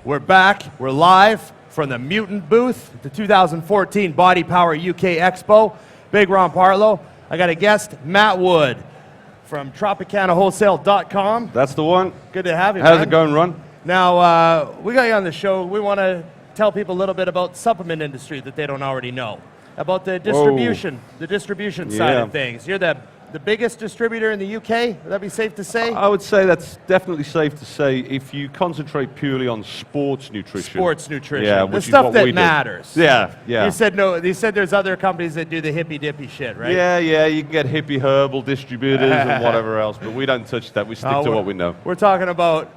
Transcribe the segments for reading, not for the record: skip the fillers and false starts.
We're back. We're live from the Mutant booth, the 2014 Body Power UK Expo. Big Ron Partlow. I got a guest, Matt Wood from TropicanaWholesale.com. That's the one. Good to have you, How's man. it going, Ron? Now, we got you on the show. We want to tell people a little bit about the supplement industry that they don't already know, about the distribution, side of things. You're the biggest distributor in the UK, would that be safe to say? I would say that's definitely safe to say if you concentrate purely on sports nutrition. Sports nutrition, yeah, the stuff that matters. Yeah, yeah. You said no. You said there's other companies that do the hippy dippy shit, right? Yeah, yeah. You can get hippie herbal distributors and whatever else, but we don't touch that. We stick to what we know. We're talking about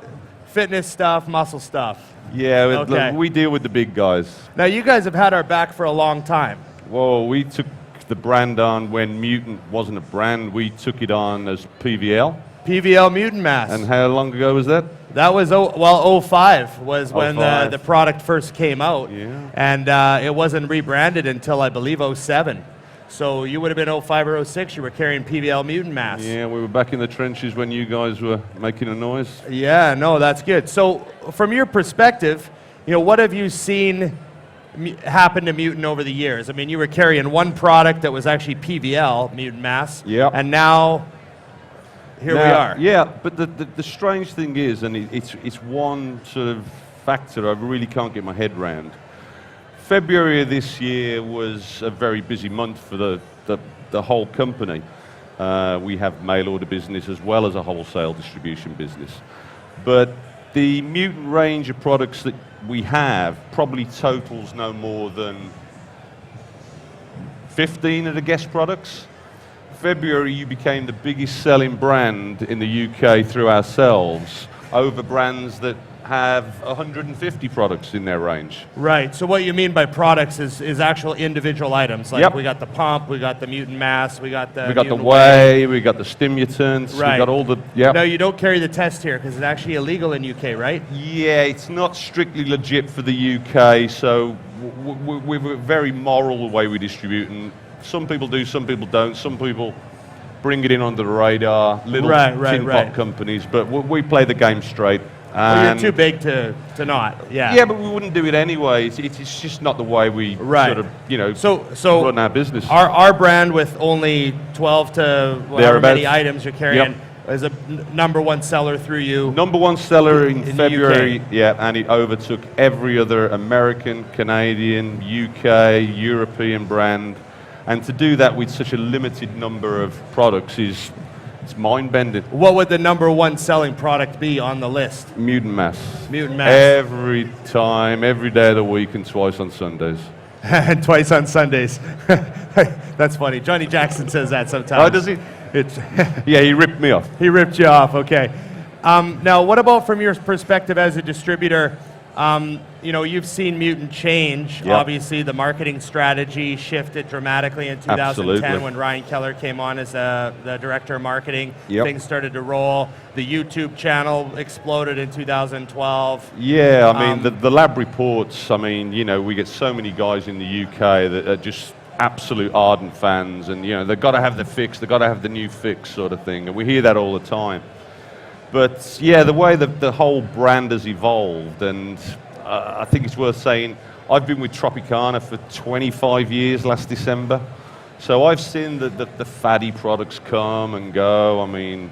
fitness stuff, muscle stuff. Yeah, okay. We deal with the big guys. Now, you guys have had our back for a long time. Whoa, we took the brand on when Mutant wasn't a brand. We took it on as PVL. PVL Mutant Mass. And how long ago was that? That was, 05 was when 05. the product first came out. Yeah. And it wasn't rebranded until, I believe, 07. So you would have been 05 or 06, you were carrying PVL Mutant Mass. Yeah, we were back in the trenches when you guys were making a noise. Yeah, no, that's good. So from your perspective, what have you seen happen to Mutant over the years? I mean, you were carrying one product that was actually PVL, Mutant Mass, and now here we are. Yeah, but the strange thing is, and it's one sort of factor I really can't get my head around. February of this year was a very busy month for the whole company. We have mail order business as well as a wholesale distribution business. But the Mutant range of products that we have probably totals no more than 15 of the guest products. February, you became the biggest selling brand in the UK through ourselves over brands that have 150 products in their range. Right, so what you mean by products is actual individual items. Like we got the pump, we got the Mutant Mass, we got the whey, we got the stimulants, we got all the, No, you don't carry the test here because it's actually illegal in UK, right? Yeah, it's not strictly legit for the UK, so we're very moral the way we distribute, and some people do, some people don't, some people bring it in under the radar, little tin pot companies, but we play the game straight. Well, you're too big to not, Yeah, but we wouldn't do it anyway. It's just not the way we sort of, so run our business. Our brand with only 12 to however many items you're carrying is a number one seller through you. Number one seller in February, UK. And it overtook every other American, Canadian, UK, European brand. And to do that with such a limited number of products it's mind-bending. What would the number one selling product be on the list? Mutant Mass. Mutant Mass. Every time, every day of the week, and twice on Sundays. And twice on Sundays. That's funny. Johnny Jackson says that sometimes. Oh, does he? Yeah, he ripped me off. He ripped you off, okay. Now, what about from your perspective as a distributor? You've seen Mutant change. Obviously, the marketing strategy shifted dramatically in 2010 when Ryan Keller came on as the director of marketing. Things started to roll. The YouTube channel exploded in 2012. Yeah, I mean, the lab reports, I mean, we get so many guys in the UK that are just absolute ardent fans, and, they've got to have the fix, they've got to have the new fix sort of thing, and we hear that all the time. But yeah, the way the whole brand has evolved, and I think it's worth saying, I've been with Tropicana for 25 years last December, so I've seen the faddy products come and go. I mean,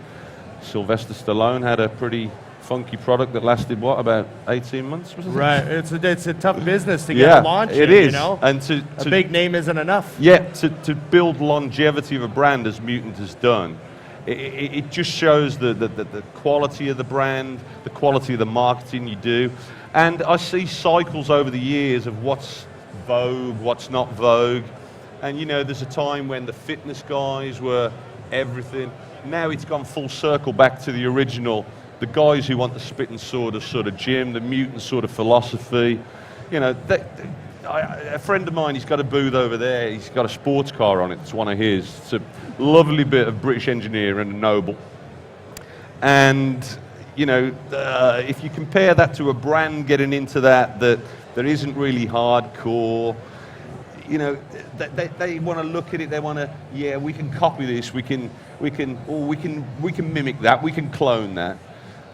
Sylvester Stallone had a pretty funky product that lasted, about 18 months? Was it? Right, it's a tough business to get launched. It is. And a big name isn't enough. Yeah, to build longevity of a brand as Mutant has done, it just shows the quality of the brand, the quality of the marketing you do. And I see cycles over the years of what's vogue, what's not vogue. And there's a time when the fitness guys were everything. Now it's gone full circle back to the original, the guys who want the spit and sword of sort of gym, the Mutant sort of philosophy. A friend of mine, he's got a booth over there. He's got a sports car on it. It's one of his. It's a lovely bit of British engineering and a noble. And, if you compare that to a brand getting into that isn't really hardcore, you know, they want to look at it. They want to, yeah, we can copy this. We can mimic that. We can clone that.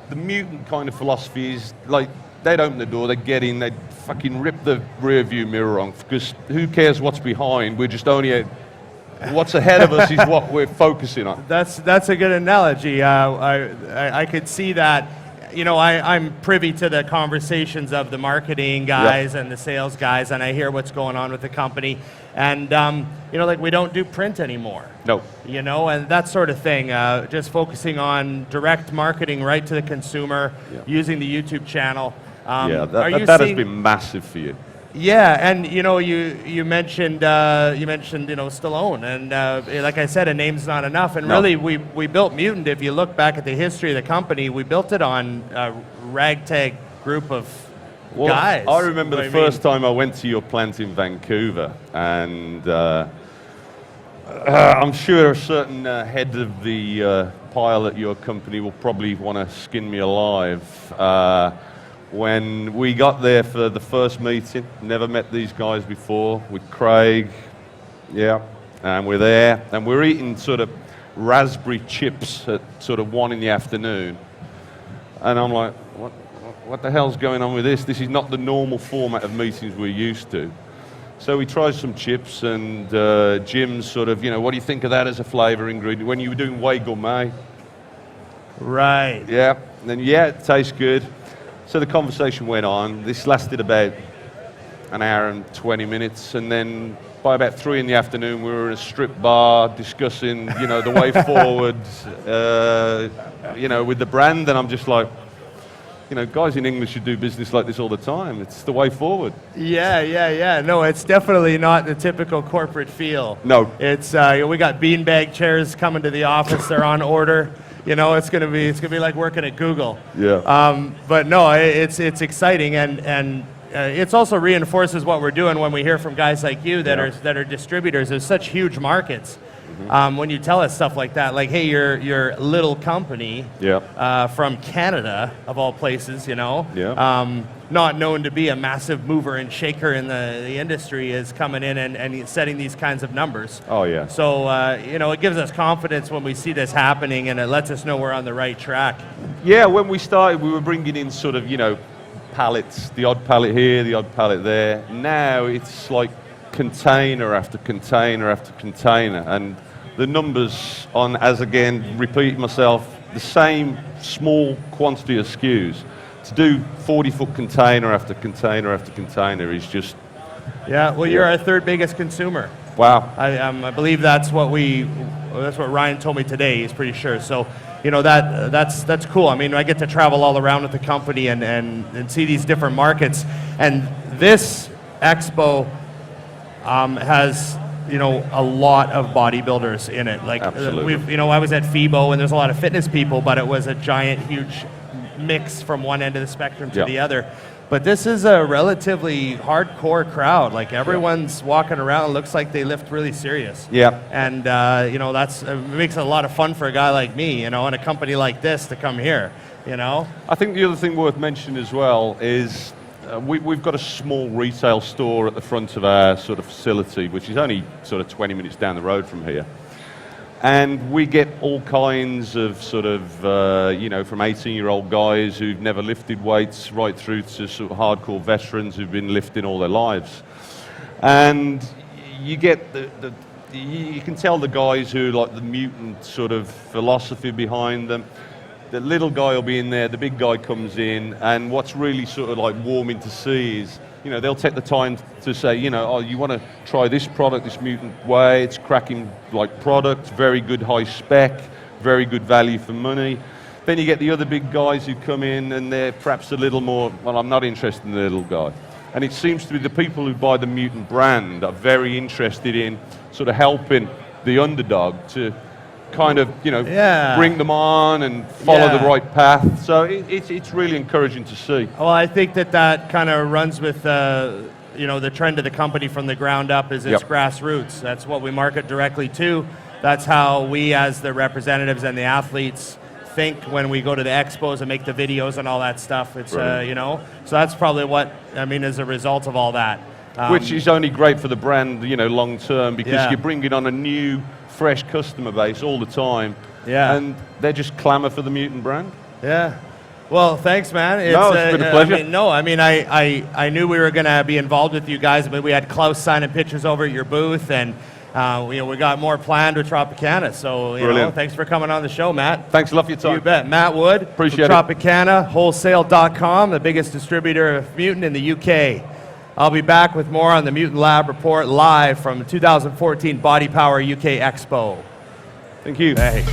The mutant kind of philosophy is like they'd open the door, they'd get in, they'd fucking rip the rear view mirror off, because who cares what's behind? We're just only what's ahead of us is what we're focusing on. That's a good analogy. I could see that. You know, I'm privy to the conversations of the marketing guys and the sales guys, and I hear what's going on with the company. And, you know, like, we don't do print anymore. No. You know, and that sort of thing. Just focusing on direct marketing right to the consumer, using the YouTube channel. That has been massive for you. Yeah, and you know, you mentioned you know, Stallone, and like I said, a name's not enough. And really, we built Mutant. If you look back at the history of the company, we built it on a ragtag group of guys. I remember the first time I went to your plant in Vancouver, and I'm sure a certain head of the pile at your company will probably want to skin me alive. When we got there for the first meeting, never met these guys before, with Craig, and we're there, and we're eating sort of raspberry chips at sort of 1 in the afternoon, and I'm like, what the hell's going on with this? This is not the normal format of meetings we're used to. So we tried some chips, and Jim's sort of, you know, what do you think of that as a flavor ingredient? When you were doing Way Gourmet. Right. Yeah, and then, it tastes good. So the conversation went on. This lasted about an hour and 20 minutes, and then by about 3 in the afternoon, we were in a strip bar discussing, you know, the way forward, you know, with the brand. And I'm just like, you know, guys in English should do business like this all the time. It's the way forward. Yeah. No, it's definitely not the typical corporate feel. No. It's we got beanbag chairs coming to the office. They're on order. You know, it's gonna be like working at Google. Yeah. But no, it's exciting, and it also reinforces what we're doing when we hear from guys like you that are distributors. There's such huge markets. When you tell us stuff like that, like, hey, you're a little company from Canada, of all places, you know, not known to be a massive mover and shaker in the industry, is coming in and setting these kinds of numbers. Oh, yeah. So, you know, it gives us confidence when we see this happening, and it lets us know we're on the right track. Yeah, when we started, we were bringing in sort of, you know, pallets, the odd pallet here, the odd pallet there. Now it's like container after container after container, and the numbers on, as again, repeat myself, the same small quantity of SKUs. To do 40-foot container after container after container is just... Yeah, well, you're our third biggest consumer. Wow. I believe that's what Ryan told me today. He's pretty sure. So, you know, that's cool. I mean, I get to travel all around with the company and see these different markets. And this expo has, you know, a lot of bodybuilders in it. Like, absolutely. you know, I was at FIBO, and there's a lot of fitness people, but it was a giant, huge mix from one end of the spectrum to the other. But this is a relatively hardcore crowd. Like, everyone's walking around, looks like they lift really serious. Yeah. And, you know, it makes it a lot of fun for a guy like me, you know, and a company like this to come here, you know? I think the other thing worth mentioning as well is we've got a small retail store at the front of our sort of facility, which is only sort of 20 minutes down the road from here. And we get all kinds of sort of, you know, from 18-year-old guys who've never lifted weights right through to sort of hardcore veterans who've been lifting all their lives. And you get you can tell the guys who like the mutant sort of philosophy behind them. The little guy will be in there, the big guy comes in, and what's really sort of like warming to see is, you know, they'll take the time to say, you know, oh, you want to try this product, this Mutant Whey, it's cracking like product, very good high spec, very good value for money. Then you get the other big guys who come in and they're perhaps a little more, well, I'm not interested in the little guy. And it seems to be the people who buy the Mutant brand are very interested in sort of helping the underdog to kind of, you know, bring them on and follow the right path. So it's really encouraging to see. Well, I think that kind of runs with, you know, the trend of the company from the ground up is it's grassroots. That's what we market directly to. That's how we, as the representatives and the athletes, think when we go to the expos and make the videos and all that stuff. It's, you know, so that's probably what, I mean, as a result of all that. Which is only great for the brand, you know, long term, because Yeah. you're bringing on a new, fresh customer base all the time. Yeah. And they just clamor for the Mutant brand. Yeah. Well, thanks, man. It's been a pleasure. I knew we were going to be involved with you guys, but we had Klaus signing pictures over at your booth, and we got more planned with Tropicana. So, thanks for coming on the show, Matt. Thanks a lot for your time. You bet. Matt Wood, Appreciate from Tropicana, wholesale.com, the biggest distributor of Mutant in the UK. I'll be back with more on the Mutant Lab Report live from 2014 Body Power UK Expo. Thank you. Hey.